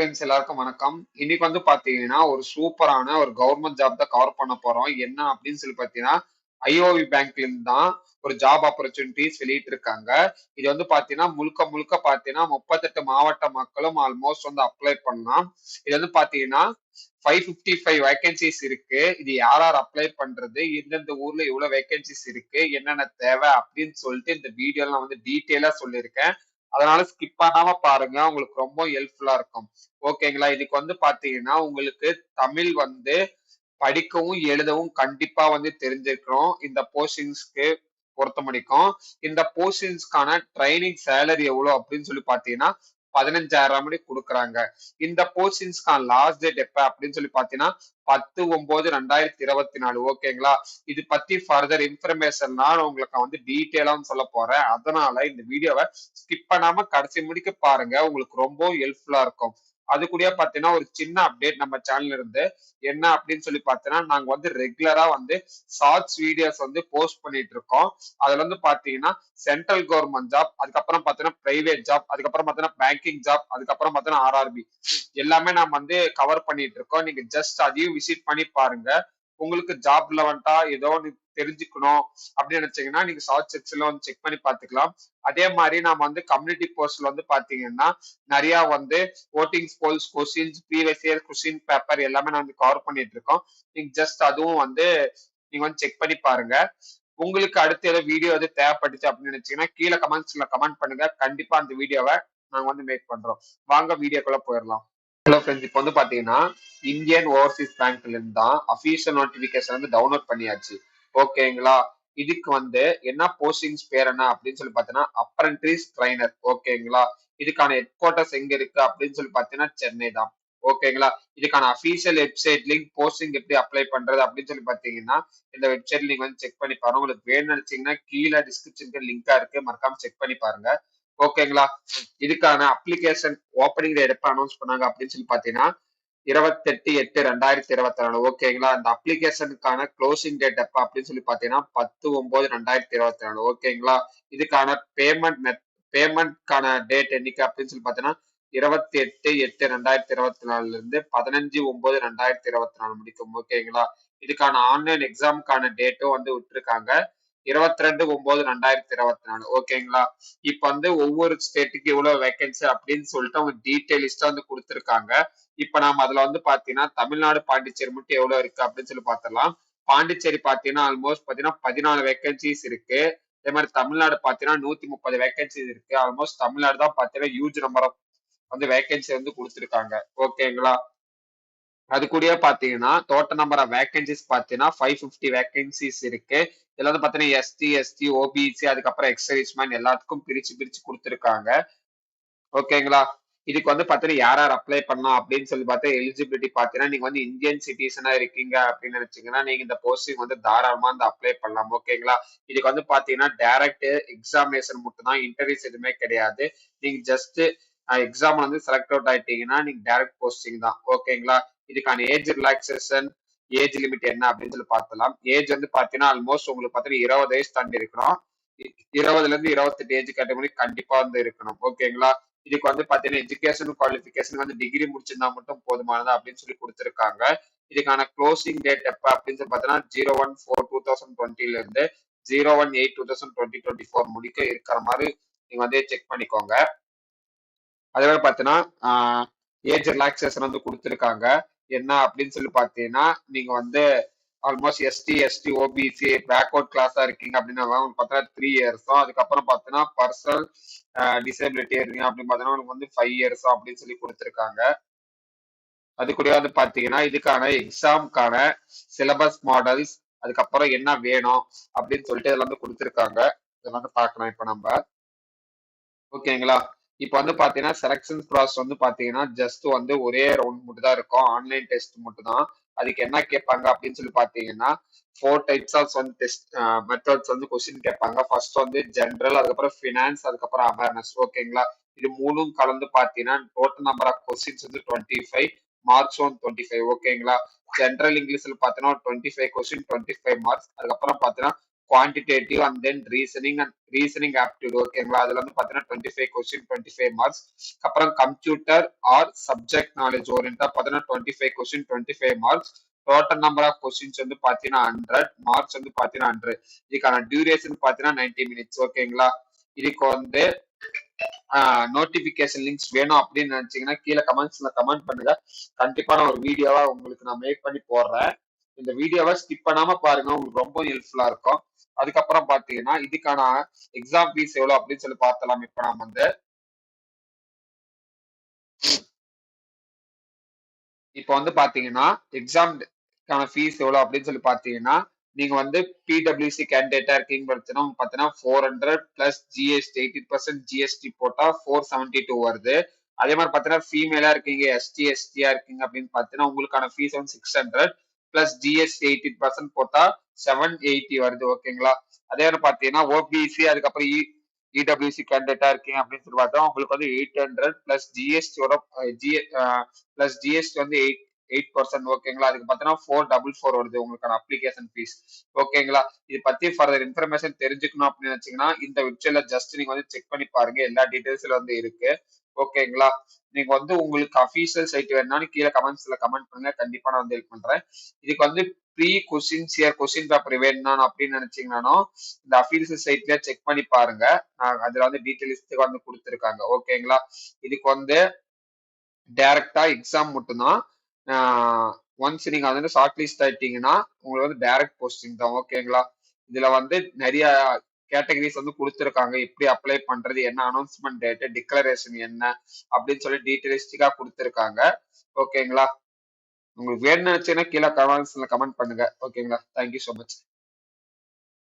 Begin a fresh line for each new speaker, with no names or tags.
Friends எல்லாருக்கும் வணக்கம். இன்னைக்கு வந்து பாத்தீங்கன்னா ஒரு சூப்பரான ஒரு கவர்மெண்ட் ஜாப் தான் கவர் பண்ண போறோம். என்ன அப்படின்னு சொல்லி பாத்தீங்கன்னா ஐஓவி பேங்க்ல இருந்து தான் ஒரு ஜாப் ஆப்பர்ச்சுனிட்டிஸ் வெளியிட்டு இருக்காங்க. இது வந்து பாத்தீங்கன்னா முழுக்க முழுக்க பாத்தீங்கன்னா 38 மாவட்ட மக்களும் ஆல்மோஸ்ட் வந்து அப்ளை பண்ணலாம். இது வந்து பாத்தீங்கன்னா 555 வேகன்சிஸ் இருக்கு. இது யார் யார் அப்ளை பண்றது, எந்தெந்த ஊர்ல எவ்வளவு வேகன்சிஸ் இருக்கு, என்னென்ன தேவை அப்படின்னு சொல்லிட்டு இந்த வீடியோல நான் வந்து டீட்டெயிலா சொல்லியிருக்கேன். அதனால ஸ்கிப் பண்ணாம பாருங்க. உங்களுக்கு ரொம்ப ஹெல்ப்ஃபுல்லா இருக்கும். ஓகேங்களா? இதுக்கு வந்து பாத்தீங்கன்னா உங்களுக்கு தமிழ் வந்து படிக்கவும் எழுதவும் கண்டிப்பா வந்து தெரிஞ்சிருக்கணும். இந்த போஸ்டிங்ஸ்க்கு பொறுத்த முடிக்கும். இந்த போஸ்டிங்ஸ்க்கான ட்ரைனிங் சேலரி எவ்வளவு அப்படின்னு சொல்லி பாத்தீங்கன்னா 15,000 மணி கொடுக்குறாங்க. இந்த போஸ்டிங்ஸ்க்கான லாஸ்ட் டேட் எப்ப அப்படின்னு சொல்லி பாத்தீங்கன்னா 10/9/2024. ஓகேங்களா? இது பத்தி ஃபர்தர் இன்ஃபர்மேஷன் நான் உங்களுக்கு வந்து டீட்டெயிலா சொல்ல போறேன். அதனால இந்த வீடியோவை ஸ்கிப் பண்ணாம கடைசி முடிக்க பாருங்க. உங்களுக்கு ரொம்ப ஹெல்ப்ஃபுல்லா இருக்கும். அது கூட பாத்தீங்கன்னா ஒரு சின்ன அப்டேட் நம்ம சேனல்ல இருந்து என்ன அப்படின்னு சொல்லி பார்த்தீங்கன்னா நாங்க வந்து ரெகுலரா வந்து ஷார்ட்ஸ் வீடியோஸ் வந்து போஸ்ட் பண்ணிட்டு இருக்கோம். அதுல வந்து பாத்தீங்கன்னா சென்ட்ரல் கவர்மெண்ட் ஜாப், அதுக்கப்புறம் பாத்தீங்கன்னா பிரைவேட் ஜாப், அதுக்கப்புறம் பாத்தீங்கன்னா பேங்கிங் ஜாப், அதுக்கப்புறம் பாத்தீங்கன்னா ஆர்ஆர்பி எல்லாமே நாம வந்து கவர் பண்ணிட்டு இருக்கோம். நீங்க ஜஸ்ட் அதையும் விசிட் பண்ணி பாருங்க. உங்களுக்கு ஜாப்ல வந்துட்டா ஏதோ ஒன்று தெரிஞ்சுக்கணும் அப்படின்னு நினைச்சீங்கன்னா நீங்க ஷார்ட் செக்ஷன்ல வந்து செக் பண்ணி பார்த்துக்கலாம். அதே மாதிரி நாம வந்து கம்யூனிட்டி போஸ்ட்ல வந்து பாத்தீங்கன்னா நிறைய வந்து voting polls questions previous year question paper எல்லாமே நான் வந்து கவர் பண்ணிட்டு இருக்கோம். நீங்க ஜஸ்ட் அதுவும் வந்து நீங்க வந்து செக் பண்ணி பாருங்க. உங்களுக்கு அடுத்த ஏதோ வீடியோ எது தேவைப்பட்டுச்சு அப்படின்னு நினைச்சீங்கன்னா கீழே கமெண்ட்ஸ்ல கமெண்ட் பண்ணுங்க. கண்டிப்பா அந்த வீடியோவை நாங்க வந்து மேக் பண்றோம். வாங்க வீடியோக்குள்ள போயிடலாம். ஹலோ ஃப்ரெண்ட்ஸ், இப்போ வந்து பாத்தீங்கன்னா இந்தியன் ஓவர்சீஸ் பேங்க்ல இருந்து தான் அபிஷியல் நோட்டிபிகேஷன் வந்து டவுன்லோட் பண்ணியாச்சு. ஓகேங்களா? இதுக்கு வந்து என்ன போஸ்டிங்ஸ் பேர் என்ன அப்படின்னு சொல்லி பாத்தீங்கன்னா அப்ரண்டிஸ் ட்ரைனர். ஓகேங்களா? இதுக்கான ஹெட் குவார்டர்ஸ் எங்க இருக்கு அப்படின்னு சொல்லி பாத்தீங்கன்னா சென்னை தான். ஓகேங்களா? இதுக்கான அபிஷியல் வெப்சைட் லிங்க் போஸ்டிங் எப்படி அப்ளை பண்றது அப்படின்னு சொல்லி பாத்தீங்கன்னா இந்த வெப்சைட் நீங்க வந்து செக் பண்ணி பாருங்க. உங்களுக்கு வேணும்னு நினைச்சீங்கன்னா கீழே டிஸ்கிரிப்ஷனுக்கு லிங்கா இருக்கு, மறக்காம செக் பண்ணி பாருங்க. ஓகேங்களா? இதுக்கான அப்ளிகேஷன் ஓப்பனிங் டேட் எப்ப அனௌன்ஸ் பண்ணாங்க அப்படின்னு சொல்லி பாத்தீங்கன்னா 28/8/2024. ஓகேங்களா? இந்த அப்ளிகேஷனுக்கான க்ளோசிங் டேட் எப்ப அப்படின்னு சொல்லி பாத்தீங்கன்னா 10/9/2024. ஓகேங்களா? இதுக்கான பேமெண்ட்கான டேட் என்னைக்கு அப்படின்னு சொல்லி பாத்தீங்கன்னா 28/8/2024 இருந்து 15/9/2024 முடிக்கும். ஓகேங்களா? இதுக்கான ஆன்லைன் எக்ஸாமுக்கான டேட்டும் வந்து விட்டுருக்காங்க 22/9/2024. ஓகேங்களா? இப்ப வந்து ஒவ்வொரு ஸ்டேட்டுக்கு எவ்வளவு வேகன்சி அப்படின்னு சொல்லிட்டு அவங்க டீடைல் லிஸ்டா வந்து கொடுத்துருக்காங்க. இப்ப நாம அதுல வந்து பாத்தீங்கன்னா தமிழ்நாடு பாண்டிச்சேரி மட்டும் எவ்வளவு இருக்கு அப்படின்னு சொல்லி பாத்திரலாம். பாண்டிச்சேரி பாத்தீங்கன்னா ஆல்மோஸ்ட் பாத்தீங்கன்னா 14 வேகன்சிஸ் இருக்கு. அதே மாதிரி தமிழ்நாடு பாத்தீங்கன்னா 130 வேகன்சிஸ் இருக்கு. ஆல்மோஸ்ட் தமிழ்நாடு தான் பாத்தீங்கன்னா ஹியூஜ் நம்பர் ஆஃப் வந்து வேகன்சி வந்து கொடுத்துருக்காங்க. ஓகேங்களா? அது கூடயே பாத்தீங்கன்னா டோட்டல் நம்பர் ஆஃப் வேகன்சிஸ் பாத்தீங்கன்னா 550 வேகன்சிஸ் இருக்கு. இதுல வந்து பாத்தீங்கன்னா எஸ்டி, ஓபிசி, அதுக்கப்புறம் எக்ஸைஸ் மேன் எல்லாத்துக்கும் பிரிச்சு பிரிச்சு கொடுத்துருக்காங்க. ஓகேங்களா? இதுக்கு வந்து பாத்தீங்கன்னா யார் யார் அப்ளை பண்ணலாம் அப்படின்னு சொல்லி பார்த்தா எலிஜிபிலிட்டி பாத்தீங்கன்னா நீங்க வந்து இந்தியன் சிட்டிசனா இருக்கீங்க அப்படின்னு நினைச்சீங்கன்னா நீங்க இந்த போஸ்டிங் வந்து தாராளமா வந்து அப்ளை பண்ணலாம். ஓகேங்களா? இதுக்கு வந்து பாத்தீங்கன்னா டைரக்ட் எக்ஸாமினேஷன் மட்டும் தான், இன்டர்வியூஸ் எதுவுமே கிடையாது. நீங்க ஜஸ்ட் எக்ஸாம் வந்து செலக்ட் அவுட் ஆயிட்டீங்கன்னா நீங்க டைரக்ட் போஸ்டிங் தான். ஓகேங்களா? இதுக்கான ஏஜ் ரிலாக்ஸேஷன், ஏஜ் லிமிட் என்ன அப்படின்னு சொல்லி பார்த்தலாம். ஏஜ் வந்து பாத்தீங்கன்னா ஆல்மோஸ்ட் உங்களுக்கு பாத்தீங்கன்னா 20 வயசு தாண்டி இருக்கணும். 20ல இருந்து 28 ஏஜ் கேட்டகரி கண்டிப்பா வந்து இருக்கணும். ஓகேங்களா? இதுக்கு வந்து பாத்தீங்கன்னா எஜுகேஷன் குவாலிபிகேஷன் வந்து டிகிரி முடிச்சிருந்தா மட்டும் போதுமானதா அப்படின்னு சொல்லி கொடுத்துருக்காங்க. இதுக்கான க்ளோசிங் டேட் எப்ப அப்படின்னு சொல்லி பாத்தீங்கன்னா 01/4/2020 இருந்து 01/8/2024 முடிக்க இருக்கிற மாதிரி நீங்க வந்து செக் பண்ணிக்கோங்க. அதே மாதிரி பாத்தீங்கன்னா ஏஜ் ரிலாக்ஸேஷன் வந்து கொடுத்துருக்காங்க. என்ன அப்படின்னு சொல்லி பாத்தீங்கன்னா நீங்க வந்து ஆல்மோஸ்ட் எஸ்டி, ஓபிசி பேக்வர்ட் கிளாஸா இருக்கீங்க அப்படின்னா பார்த்தீங்கன்னா 3 இயர்ஸும், அதுக்கப்புறம் பார்த்தீங்கன்னா பர்சனல் டிசபிலிட்டி இருக்கீங்க அப்படின்னு பார்த்தீங்கன்னா உங்களுக்கு வந்து 5 இயர்ஸும் அப்படின்னு சொல்லி கொடுத்துருக்காங்க. அது கூட வந்து பாத்தீங்கன்னா இதுக்கான எக்ஸாமுக்கான சிலபஸ் மாடல்ஸ், அதுக்கப்புறம் என்ன வேணும் அப்படின்னு சொல்லிட்டு இதெல்லாம் வந்து கொடுத்துருக்காங்க. இதெல்லாம் வந்து பார்க்கலாம் இப்ப நம்ம. ஓகேங்களா? இப்ப வந்து பாத்தீங்கன்னா செலக்ஷன் ப்ராசஸ் வந்து பாத்தீங்கன்னா ஜஸ்ட் வந்து ஒரே ரவுண்ட் மட்டும் தான் இருக்கும். ஆன்லைன் டெஸ்ட் மட்டும் தான். அதுக்கு என்ன கேட்பாங்க அப்படின்னு சொல்லி பாத்தீங்கன்னா 4 டைப்ஸ் ஆஃப் வந்து டெஸ்ட் மெத்தட்ஸ் வந்து கொஸ்டின் கேட்பாங்க. ஃபர்ஸ்ட் வந்து ஜென்ரல், அதுக்கப்புறம் ஃபினான்ஸ், அதுக்கப்புறம் அவேர்னஸ். ஓகேங்களா? இது மூணும் கலந்து பாத்தீங்கன்னா டோட்டல் நம்பர் ஆஃப் கொஸ்டின்ஸ் வந்து 25, மார்க்ஸ் 25. ஓகேங்களா? ஜென்ரல் இங்கிலீஷ்ல பாத்தீங்கன்னா 25 கொஸ்டின் 25 மார்க்ஸ். அதுக்கப்புறம் பாத்தீங்கன்னா quantitative and then reasoning aptitude ஓகேங்களா. அதுல வந்து பாத்தீங்கன்னா 25 கொஸ்டின் 25 மார்க்ஸ். அப்புறம் கம்ப்யூட்டர் ஆர் சப்ஜெக்ட் நாலேஜ் ஓரியன்டா பாத்தீங்கன்னா 25 question 25 marks. Total number of questions வந்து பாத்தீங்கன்னா 100, மார்க்ஸ் வந்து பாத்தீங்கன்னா 100. இதுக்கான டியூரேஷன் பாத்தீங்கன்னா 90 மினிட்ஸ் ஓகேங்களா. இதுக்கு வந்து நோட்டிபிகேஷன் லிங்க்ஸ் வேணும் அப்படின்னு நினைச்சீங்கன்னா கீழே கமெண்ட்ஸ்ல கமெண்ட் பண்ணுங்க. கண்டிப்பா நான் ஒரு வீடியோவா உங்களுக்கு நான் மேக் பண்ணி போடுறேன். இந்த வீடியோவை ஸ்கிப் பண்ணாம பாருங்க, உங்களுக்கு ரொம்ப யூஸ்ஃபுல்லா இருக்கும். அதுக்கப்புறம் பாத்தீங்கன்னா இதுக்கான எக்ஸாம் ஃபீஸ் எவ்வளவு அப்படின்னு சொல்லி பார்த்தலாம். இப்ப நாம வந்து இப்போ வந்து பாத்தீங்கன்னா எக்ஸாம்க்கான ஃபீஸ் எவ்வளவு அப்படின்னு சொல்லி பாத்தீங்கன்னா, நீங்க வந்து பிடபிள்யூசி கேண்டிடேட்டா இருக்கீங்க பாத்தீங்கன்னா 400 பிளஸ் ஜிஎஸ்டி 18% ஜிஎஸ்டி போட்டா 472 வருது. அதே மாதிரி பாத்தீங்கன்னா ஃபீமேலா இருக்கீங்க, எஸ்டியா இருக்கீங்க அப்படின்னு பாத்தீங்கன்னா உங்களுக்கான ஃபீஸ் வந்து 600 பிளஸ் ஜிஎஸ்டி 18% போட்டா 780 வருது ஓகேங்களா. அதே மாதிரி பாத்தீங்கன்னா ஓபிசி அதுக்கப்புறம் இடபிள்யூசி கேண்டிடேட்டா இருக்கீங்க அப்படின்னு சொல்லி பார்த்தா உங்களுக்கு வந்து 800 பிளஸ் ஜிஎஸ்டியோட பிளஸ் ஜிஎஸ்டி வந்து 8% ஓகேங்களா. அதுக்கு பார்த்தீங்கன்னா 444 வருது உங்களுக்கான அப்ளிகேஷன் ஃபீஸ் ஓகேங்களா. இது பத்தி ஃபர்தர் இன்ஃபர்மேஷன் தெரிஞ்சுக்கணும் அப்படின்னு நினைச்சீங்கன்னா இந்த வெப்சைட்ல ஜஸ்ட் நீங்க வந்து செக் பண்ணி பாருங்க, எல்லா டீடைல்ஸ்ல வந்து இருக்கு ஓகேங்களா. நீங்க வந்து உங்களுக்கு அபிஷியல் சைட் வேணாலும் கீழே கமெண்ட்ஸ்ல கமெண்ட் பண்ணுங்க, கண்டிப்பா நான் வந்து ஹெல்ப் பண்றேன். இதுக்கு வந்து ப்ரீ கொஸ்டின்ஸ் கொஸ்டின் பேப்பர் வேணும் அப்படின்னு நினைச்சீங்கன்னா இந்த அபிஷியல் சைட்ல செக் பண்ணி பாருங்க. அதுல வந்து டீடைல்ஸ் வந்து கொடுத்துருக்காங்க ஓகேங்களா. இதுக்கு வந்து டைரக்டா எக்ஸாம் மட்டும்தான். ஒன்ஸ் நீங்க வந்து ஷார்ட் லிஸ்ட் ஆயிட்டீங்கன்னா உங்களுக்கு வந்து டைரக்ட் போஸ்டிங் தான் ஓகேங்களா. இதுல வந்து நிறைய கேட்டகரிஸ் வந்து கொடுத்துருக்காங்க, எப்படி அப்ளை பண்றது, என்ன அனௌன்ஸ்மெண்ட் டேட், டிக்ளரேஷன் என்ன அப்படின்னு சொல்லி டீடைலிஸ்டிக்கா கொடுத்துருக்காங்க ஓகேங்களா. உங்களுக்கு வேணும்னு நினைச்சீங்கன்னா கீழே கமெண்ட்ஸ்ல கமெண்ட் பண்ணுங்க ஓகேங்களா. Thank you so much.